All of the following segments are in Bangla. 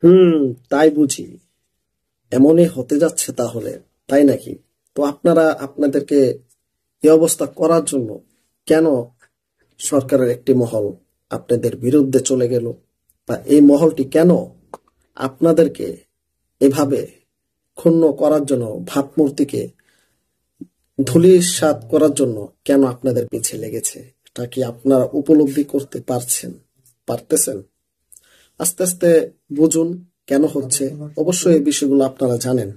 হুম, তাই বুঝি। এমনই হতে যাচ্ছে তাহলে, তাই নাকি? তো আপনারা আপনাদেরকে এই অবস্থা করার জন্য কেন সরকারের একটি মহল আপনাদের বিরুদ্ধে চলে গেল, বা এই মহলটি কেন আপনাদেরকে এভাবে ক্ষুণ্ণ করার জন্য, ভাবমূর্তিকে ধূলিসাৎ করার জন্য কেন আপনাদের পিছে লেগেছে? এটা কি আপনারা উপলব্ধি করতে পারতেছেন? আস্তে আস্তে বুঝুন কেন হচ্ছে। অবশ্যই এই বিষয়গুলো আপনারা জানেন,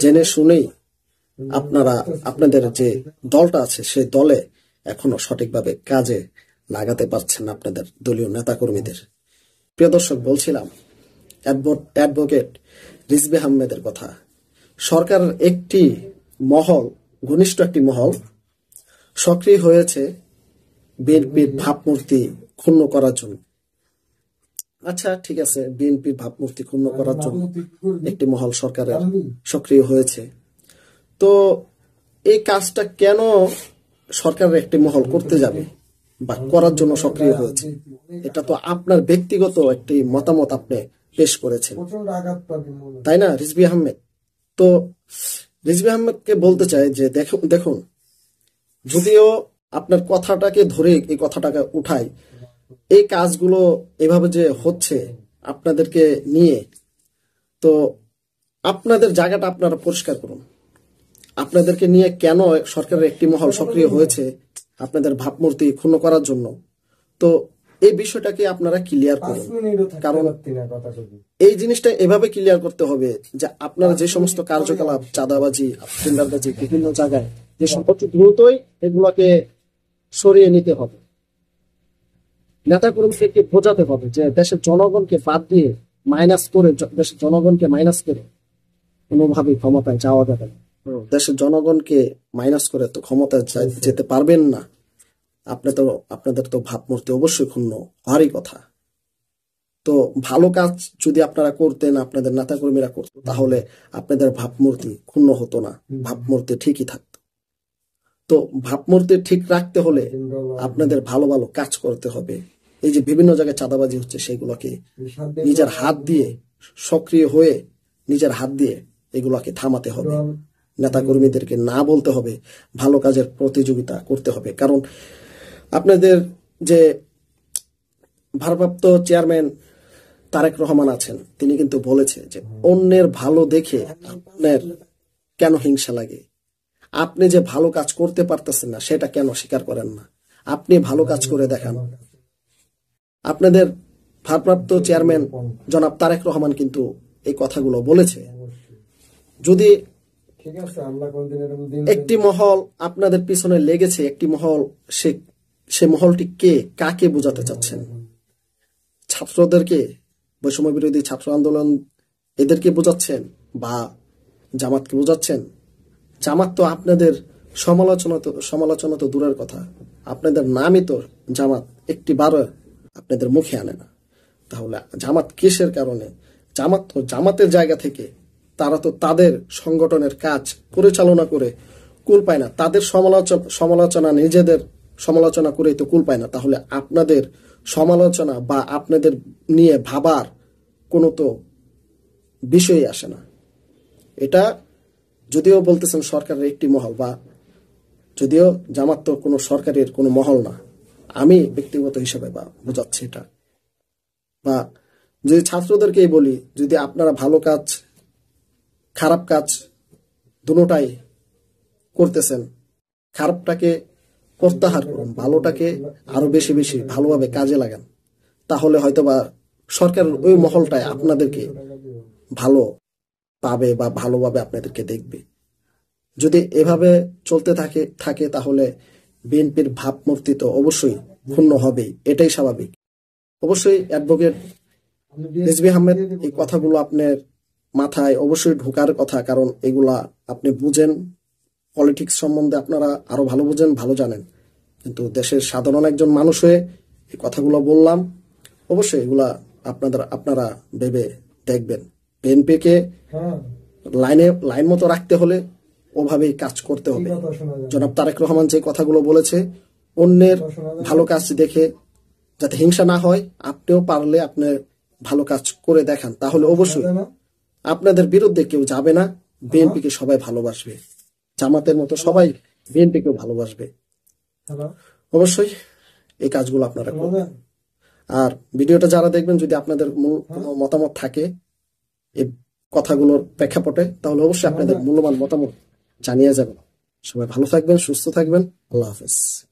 জেনে শুনেই আপনারা আপনাদের যে দলটা আছে সেই দলে এখনো সঠিকভাবে কাজে লাগাতে পারছেন না আপনাদের দলীয় নেতাকর্মীদের। প্রিয় দর্শক, বলছিলাম অ্যাডভোকেট রিজভী আহমেদের কথা। সরকারের একটি মহল, ঘনিষ্ঠ একটি মহল সক্রিয় হয়েছে বিএনপির ভাবমূর্তি ক্ষুণ্ণ করার জন্য। আচ্ছা, ঠিক আছে, বিএনপির ভাবমূর্তি ক্ষুণ্ণ করার জন্য একটি মহল সরকারের সক্রিয় হয়েছে। তো এই কাজটা কেন সরকারের একটি মহল করতে যাবে বা করার জন্য সক্রিয় হয়েছে? এটা তো আপনার ব্যক্তিগত একটি মতামত আপনি পেশ করেছেন, তাই না রিজভী আহমেদ? তো রিজভী আহমেদকে বলতে চাই যে দেখুন দেখুন, যদিও আপনার কথাটাকে ধরে এই কথাটাকে উঠাই, এই কাজগুলো এভাবে যে হচ্ছে আপনাদেরকে নিয়ে, তো আপনাদের জায়গাটা আপনারা পরিষ্কার করুন। আপনাদেরকে নিয়ে কেন সরকারের একটি মহল সক্রিয় হয়েছে আপনাদের ভাবমূর্তি ক্ষুণ্ণ করার জন্য, তো এই বিষয়টাকে আপনারা ক্লিয়ার করুন। কারণ এই জিনিসটা এভাবে ক্লিয়ার করতে হবে যে আপনারা যে সমস্ত কার্যকলাপ, চাঁদাবাজি, টেন্ডারবাজি বিভিন্ন জায়গায়, যে সম্পত্তি দ্রুতই এগুলোকে সরিয়ে নিতে হবে। নেতাকর্মীদেরকে বোঝাতে হবে যে দেশের জনগণকে বাদ দিয়ে দেশের জনগণকে মাইনাস করে কোনোভাবেই ক্ষমতায় যাওয়া যাবে না। দেশের জনগণকে মাইনাস করে তো ক্ষমতায় যেতে পারবেন না। আপনাদের তো ভাবমূর্তি অবশ্যই ক্ষুণ্ণ হওয়ারই কথা। তো ভালো কাজ যদি আপনারা করতেন, আপনাদের নেতাকর্মীরা করতো, তাহলে আপনাদের ভাবমূর্তি ক্ষুণ্ণ হতো না, ভাবমূর্তি ঠিকই থাকতো। তো ভাবমূর্তি ঠিক রাখতে হলে আপনাদের ভালো ভালো কাজ করতে হবে। এই যে বিভিন্ন জায়গায় চাঁদাবাজি হচ্ছে, সেগুলোকে নিজের হাত দিয়ে, সক্রিয় হয়ে নিজের হাত দিয়ে এগুলোকে থামাতে হবে। নেতাকর্মীদেরকে না বলতে হবে, ভালো কাজের প্রতিযোগিতা করতে হবে। কারণ আপনাদের যে ভারপ্রাপ্ত চেয়ারম্যান তারেক রহমান আছেন, তিনি কিন্তু বলেছে যে অন্যের ভালো দেখে আপনার কেন হিংসা লাগে? আপনি যে ভালো কাজ করতে পারতেছেন না, সেটা কেন স্বীকার করেন না? আপনি ভালো কাজ করে দেখান। আপনাদের ভারপ্রাপ্ত চেয়ারম্যান জনাব তারেক রহমান কিন্তু এই কথাগুলো বলেছে। যদি একটি মহল আপনাদের পিছনে লেগেছে, একটি মহল, সে মহলটি কে, কাকে বোঝাতে চাচ্ছেন? ছাত্রদেরকে, বৈষম্য বিরোধী ছাত্র আন্দোলন এদেরকে বোঝাচ্ছেন, বা জামাতকে বোঝাচ্ছেন? জামাত তো আপনাদের সমালোচনা তো দূরের কথা, আপনাদের নামই তো জামাত একটি বারো আপনাদের মুখে আনে না। তাহলে জামাত কিসের কারণে? জামাত তো জামাতের জায়গা থেকে, তারা তো তাদের সংগঠনের কাজ পরিচালনা করে কুল পায় না। তাদের সমালোচনা নিজেদের সমালোচনা করেই তো কুল পায় না। তাহলে আপনাদের সমালোচনা বা আপনাদের নিয়ে ভাবার কোনো তো বিষয়ই আসে না। এটা যদিও বলতেছেন সরকারের একটি মহল, বা যদিও জামাত তো কোনো সরকারের কোনো মহল না, আমি ব্যক্তিগত হিসেবে বা বোঝাচ্ছি এটা। বা যদি ছাত্রদেরকেই বলি, যদি আপনারা ভালো কাজ খারাপ কাজ দুটোটাই করতেছেন, খারাপটাকে প্রত্যাহার করুন, ভালোটাকে আরো বেশি বেশি ভালোভাবে কাজে লাগান, তাহলে হয়তোবা সরকারের ওই মহলটাই আপনাদেরকে ভালো পাবে বা ভালোভাবে আপনাদেরকে দেখবে। যদি এভাবে চলতে থাকে তাহলে বিএনপির ভাবমূর্তি তো অবশ্যই ক্ষুণ্ণ হবেই, এটাই স্বাভাবিক। অবশ্যই অ্যাডভোকেট রিজভী আহমেদ, এই কথাগুলো আপনার মাথায় অবশ্যই ঢোকার কথা, কারণ এগুলা আপনি বুঝেন, পলিটিক্স সম্বন্ধে আপনারা আরো ভালো বুঝেন, ভালো জানেন। কিন্তু দেশের সাধারণ একজন মানুষ হয়ে এই কথাগুলো বললাম, অবশ্যই এগুলা আপনারা ভেবে দেখবেন। বিএনপিকে লাইন মতো রাখতে হলে ওভাবেই কাজ করতে হবে। জনাব তারেক রহমান যে কথাগুলো বলেছে, অন্যের ভালো কাজ দেখে যাতে হিংসা না হয়, আপনিও পারলে আপনার ভালো কাজ করে দেখান, তাহলে অবশ্যই আপনাদের বিরুদ্ধে কেউ যাবে না, বিএনপিকে সবাই ভালোবাসবে, জামাতের মতো সবাই বিএনপিকেও ভালোবাসবে। অবশ্যই এই কাজগুলো আপনারা করবেন। আর ভিডিওটা যারা দেখবেন, যদি আপনাদের কোনো মতামত থাকে এই কথাগুলোর প্রেক্ষাপটে, তাহলে অবশ্যই আপনাদের মূল্যবান মতামত জানিয়ে যাবেন। সবাই ভালো থাকবেন, সুস্থ থাকবেন। আল্লাহ হাফেজ।